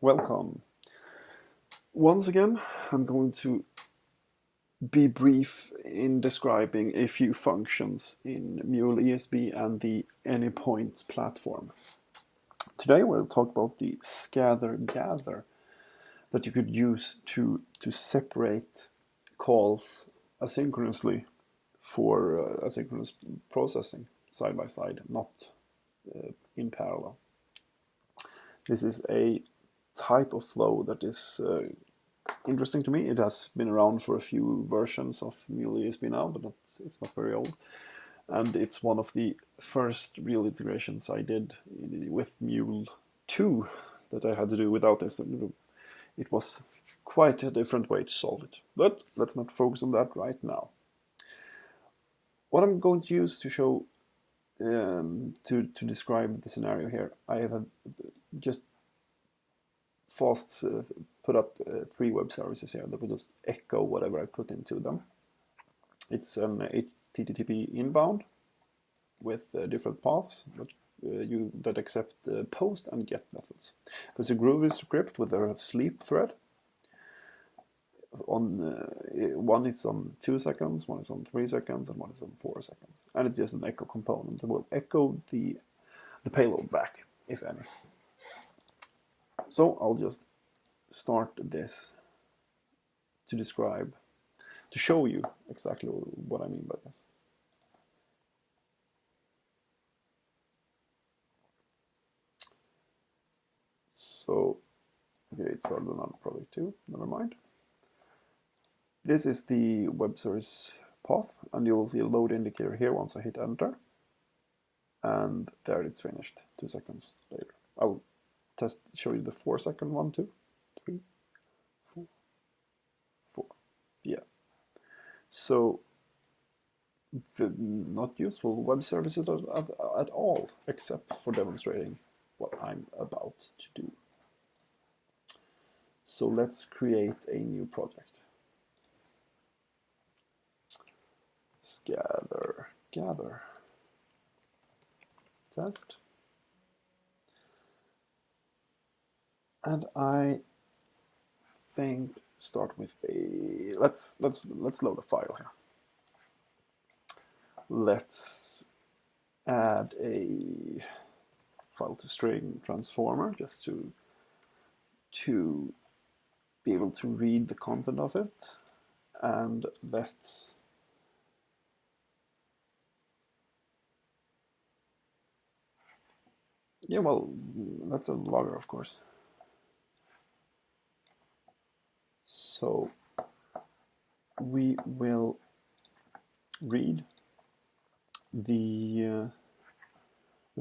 Welcome. Once again, I'm going to be brief in describing a few functions in Mule ESB and the Anypoint platform. Today we'll talk about the scatter gather that you could use to separate calls asynchronously for asynchronous processing side by side, not in parallel. This is a type of flow that is interesting to me. It has been around for a few versions of Mule ESB now, but it's not very old. And it's one of the first real integrations I did with Mule 2 that I had to do without this. It was quite a different way to solve it. But let's not focus on that right now. What I'm going to use to show, to describe the scenario here, I have just fast put up 3 web services here that will just echo whatever I put into them. It's an HTTP inbound with different paths that accept post and get methods. There's a Groovy script with a sleep thread. One is on 2 seconds, one is on 3 seconds, and one is on 4 seconds. And it's just an echo component that will echo the payload back, if any. So I'll just start this to show you exactly what I mean by this. So, okay, it started another project too, never mind. This is the web service path, and you'll see a load indicator here once I hit enter. And there it's finished 2 seconds later. I'll show you the 4-second one, 2, 3, 4, 4. Yeah. So not useful web services at all, except for demonstrating what I'm about to do. So let's create a new project. Gather test. And I think start with a let's load a file here. Let's add a file to string transformer just to be able to read the content of it, and let's that's a logger, of course. So we will read the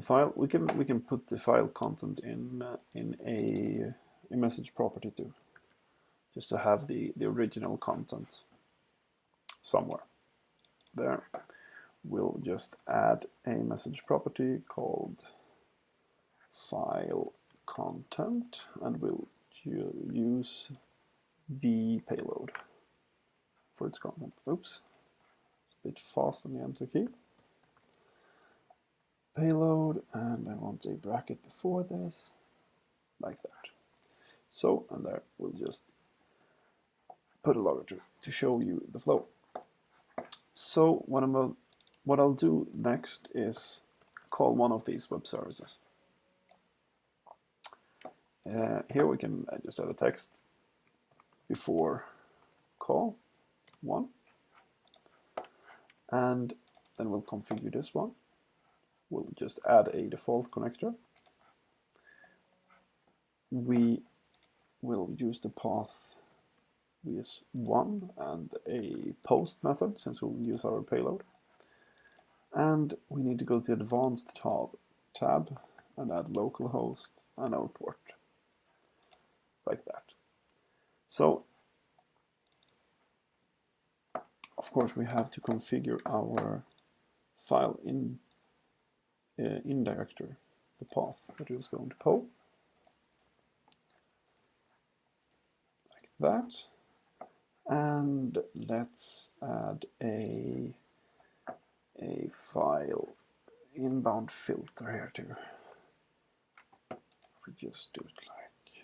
file. We can put the file content in a message property too, just to have the original content somewhere. There, we'll just add a message property called file content, and we'll use the payload for its content. Oops, it's a bit fast on the enter key. Payload, and I want a bracket before this, like that. So, and there we'll just put a logger to show you the flow. So what I'll do next is call one of these web services. Here we can just add a text before call 1, and then we'll configure this one. We'll just add a default connector. We will use the path vs1 and a post method, since we'll use our payload. And we need to go to the advanced tab and add localhost and our port, like that. So, of course, we have to configure our file in directory, the path that is going to poll, like that. And let's add a file inbound filter here too. We just do it like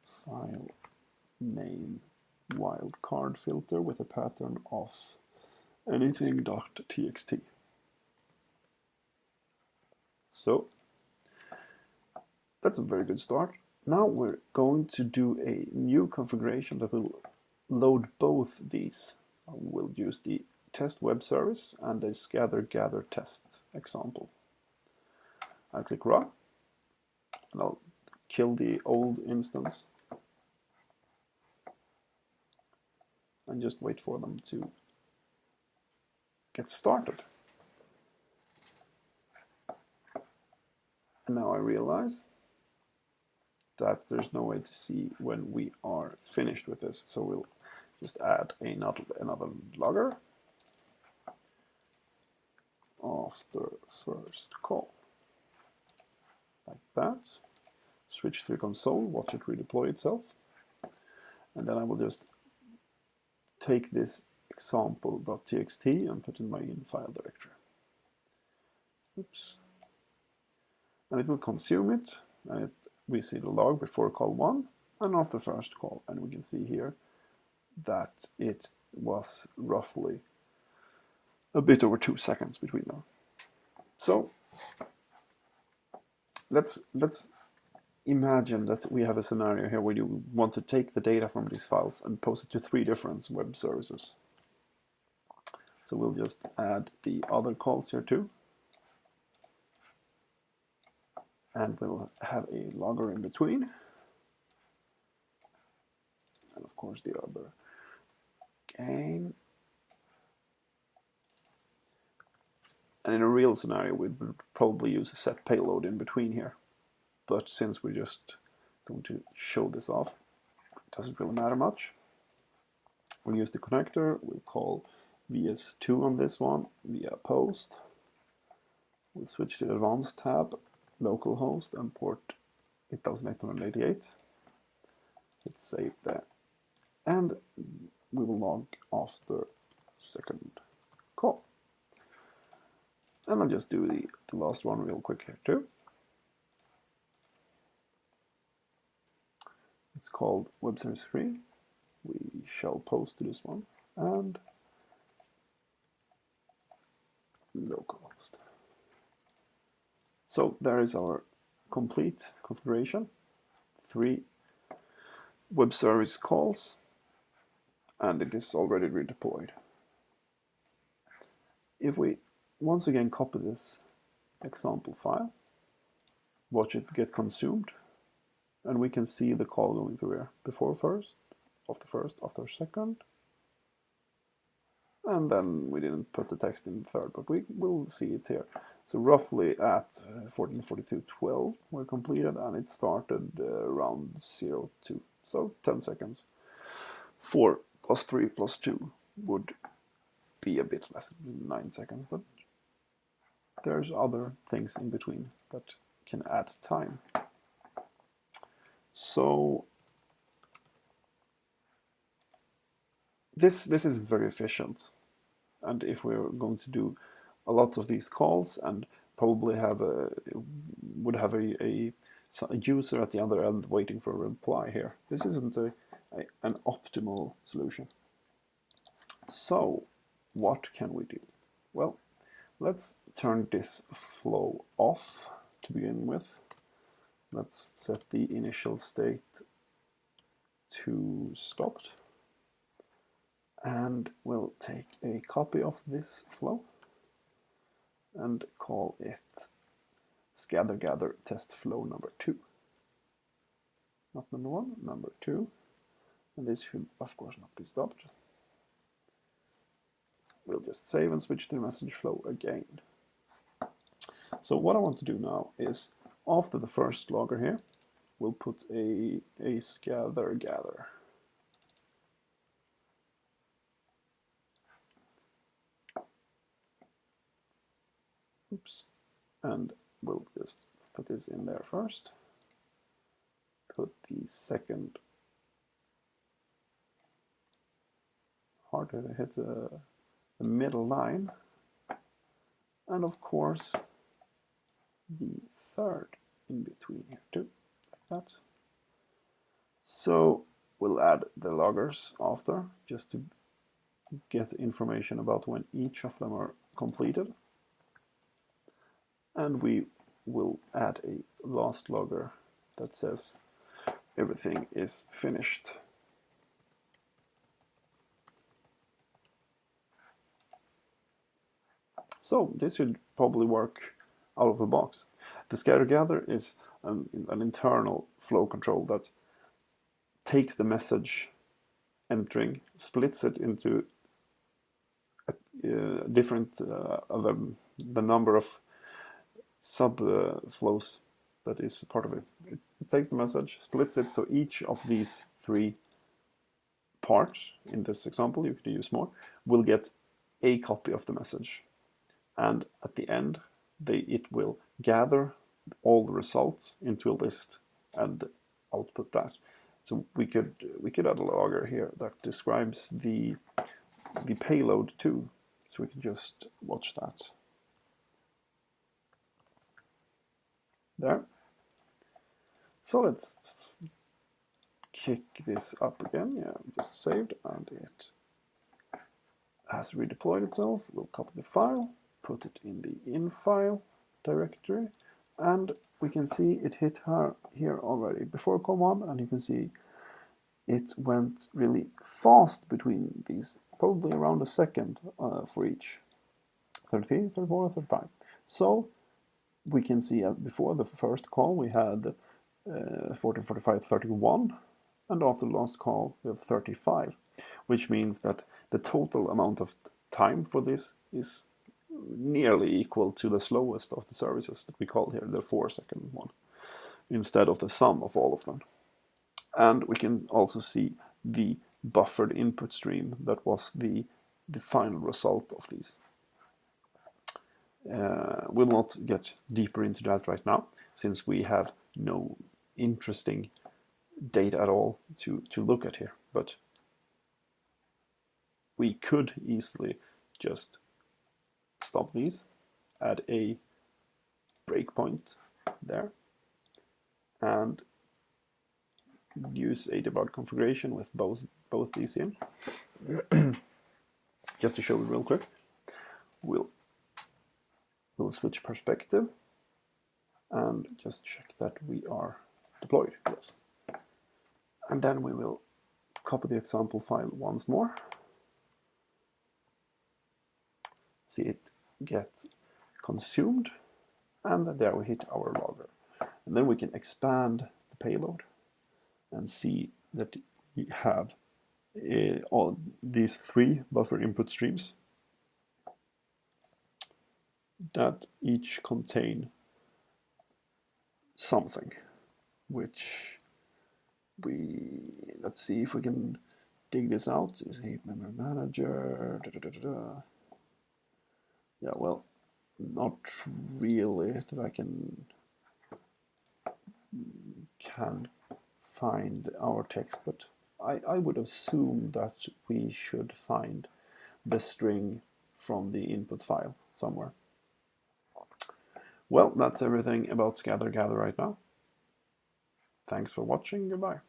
file name wildcard filter with a pattern of anything.txt. So that's a very good start. Now we're going to do a new configuration that will load both these. We'll use the test web service and a gather test example. I'll click run and I'll kill the old instance and just wait for them to get started. And now I realize that there's no way to see when we are finished with this, so we'll just add another logger after first call, like that. Switch to the console, watch it redeploy itself, and then I will just take this example.txt and put in my in file directory. Oops. And it will consume it, and we see the log before call 1 and after first call, and we can see here that it was roughly a bit over 2 seconds between them. So let's imagine that we have a scenario here where you want to take the data from these files and post it to 3 different web services. So we'll just add the other calls here too. And we'll have a logger in between. And of course the other game. And in a real scenario, we would probably use a set payload in between here. But since we're just going to show this off, it doesn't really matter much. We'll use the connector. We'll call VS2 on this one via post. We'll switch to the advanced tab, localhost, and port 8888. Hit save there. And we will log after second call. And I'll just do the last one real quick here too. It's called Web Service 3. We shall post to this one and localhost. So there is our complete configuration. 3 web service calls, and it is already redeployed. If we once again copy this example file, watch it get consumed, and we can see the call going through here. Before first, after second, and then we didn't put the text in the third, but we will see it here. So roughly at 14:42:12 we're completed, and it started around 02, so 10 seconds. 4 plus 3 plus 2 would be a bit less, 9 seconds, but there's other things in between that can add time. So this is very efficient, and if we're going to do a lot of these calls and probably would have a user at the other end waiting for a reply here, this isn't an optimal solution. So what can we do? Well, let's turn this flow off to begin with. Let's set the initial state to stopped, and we'll take a copy of this flow and call it gather test flow number 2. Not number 1, number 2. And this should of course not be stopped. We'll just save and switch to the message flow again. So what I want to do now is, after the first logger here, we'll put a gather. Oops. And we'll just put this in there first. Put the second, hard to hit the middle line, and of course the third in between here too, like that. So we'll add the loggers after, just to get information about when each of them are completed. And we will add a last logger that says everything is finished. So this should probably work out of the box. The scatter gather is an internal flow control that takes the message entering, splits it into different the number of sub flows that is part of it. It takes the message, splits it, so each of these three parts, in this example you could use more, will get a copy of the message. And at the end, it will gather all the results into a list and output that. So we could add a logger here that describes the payload too. So we can just watch that. There. So let's kick this up again. Yeah, just saved, and it has redeployed itself. We'll copy the file, put it in the in-file directory, and we can see it hit here already before COM1, and you can see it went really fast between these, probably around a second for each. 33, 34, 35. So we can see before the first call we had 40, 45, 31, and after the last call we have 35, which means that the total amount of time for this is nearly equal to the slowest of the services that we call here, the 4-second one, instead of the sum of all of them. And we can also see the buffered input stream that was the final result of these. We'll not get deeper into that right now, since we have no interesting data at all to look at here. But we could easily just stop these, add a breakpoint there, and use a debug configuration with both these in. Just to show it real quick, we'll switch perspective and just check that we are deployed. Yes. And then we will copy the example file once more. See it get consumed, and there we hit our logger. And then we can expand the payload and see that we have all these three buffer input streams that each contain something, which let's see if we can dig this out. Is heap memory manager, yeah, well, not really that I can find our text, but I would assume that we should find the string from the input file somewhere. Well, that's everything about scatter gather right now. Thanks for watching. Goodbye.